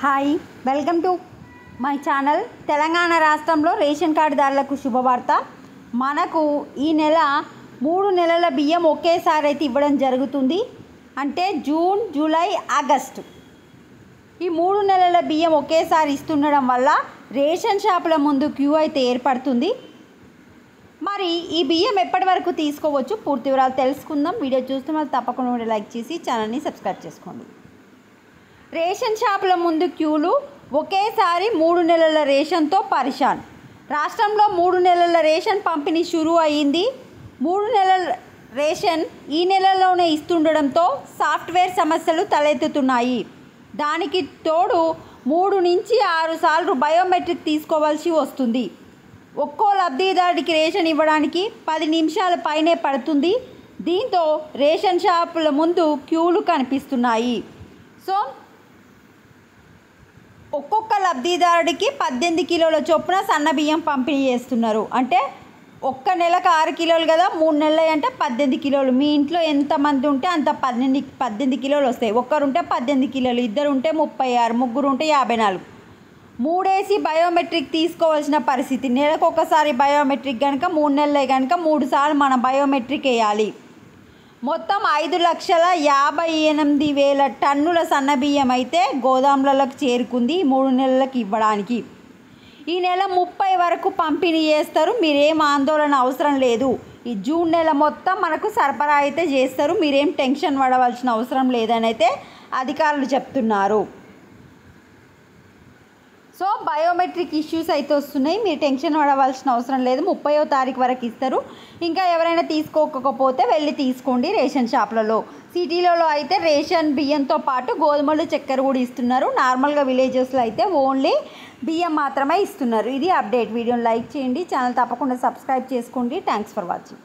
Hi welcome to my channel. Telangana రాష్ట్రంలో ration కార్డుదారులకు శుభవార్త. మనకు ఈ నెల 3 నెలల బియ్యం ఒకేసారి అయితే ఇవ్వడం జరుగుతుంది. అంటే జూన్, జూలై, ఆగస్టు ఈ 3 నెలల బియ్యం ఒకేసారి ఇస్తుండడం వల్ల రేషన్ షాపుల ముందు క్యూ అయితే ఏర్పడుతుంది. మరి ఈ బియ్యం ఎప్పటి వరకు తీసుకోవచ్చు పూర్తి వివరాలు తెలుసుకుందాం. వీడియో చూస్తున్న తప్పకుండా లైక్ చేసి ఛానల్ని సబ్స్క్రైబ్ చేసుకోండి. రేషన్ షాపుల ముందు క్యూలు ఒకేసారి 3 నెలల రేషన్తో పరిశాన్. రాష్ట్రంలో 3 నెలల రేషన్ పంపిణీ షురూ అయ్యింది. 3 నెలల రేషన్ ఈ నెలలోనే ఇస్తుండడంతో సాఫ్ట్వేర్ సమస్యలు తలెత్తుతున్నాయి. దానికి తోడు 3 నుంచి 6 సార్లు బయోమెట్రిక్ తీసుకోవాల్సి వస్తుంది. ఒక్కో లబ్ధిదారుడికి రేషన్ ఇవ్వడానికి 10 నిమిషాల పైనే పడుతుంది. దీంతో రేషన్ షాపుల ముందు క్యూలు కనిపిస్తున్నాయి. సో ఒక్కొక్క లబ్ధిదారుడికి 18 కిలోల చొప్పున సన్న బియ్యం పంపిణీ చేస్తున్నారు. అంటే ఒక్క నెలకు 6 కిలోలు కదా, 3 నెలలు అంటే 18 కిలోలు. మీ ఇంట్లో ఎంతమంది ఉంటే అంత 18 కిలోలు వస్తాయి. ఒక్కరుంటే 18 కిలోలు, ఇద్దరు ఉంటే 36, ముగ్గురు ఉంటే 54. 3 వేసి బయోమెట్రిక్ తీసుకోవాల్సిన పరిస్థితి. నెలకు ఒకసారి బయోమెట్రిక్ కనుక 3 నెలలే కనుక 3 సార్లు మనం బయోమెట్రిక్ వేయాలి. మొత్తం 5,58,000 టన్నుల సన్నబియ్యం అయితే గోదాములకు చేరుకుంది 3 నెలలకు ఇవ్వడానికి. ఈ నెల 30 వరకు పంపిణీ చేస్తారు. మీరేం ఆందోళన అవసరం లేదు. ఈ జూన్ నెల మొత్తం మనకు సరఫరా అయితే చేస్తారు. మీరేం టెన్షన్ పడవలసిన అవసరం లేదని అయితే అధికారులు చెప్తున్నారు. సో బయోమెట్రిక్ ఇష్యూస్ అయితే వస్తున్నాయి. మీరు టెన్షన్ పడవలసిన అవసరం లేదు. 30వ తారీఖు వరకు ఇస్తారు. ఇంకా ఎవరైనా తీసుకోకపోతే వెళ్ళి తీసుకోండి రేషన్ షాపులలో. సిటీలలో అయితే రేషన్ బియ్యంతో పాటు గోధుమలు, చక్కెర కూడా ఇస్తున్నారు. నార్మల్గా విలేజెస్లో అయితే ఓన్లీ బియ్యం మాత్రమే ఇస్తున్నారు. ఇది అప్డేట్. వీడియోని లైక్ చేయండి, ఛానల్ తప్పకుండా సబ్స్క్రైబ్ చేసుకోండి. Thanks for watching.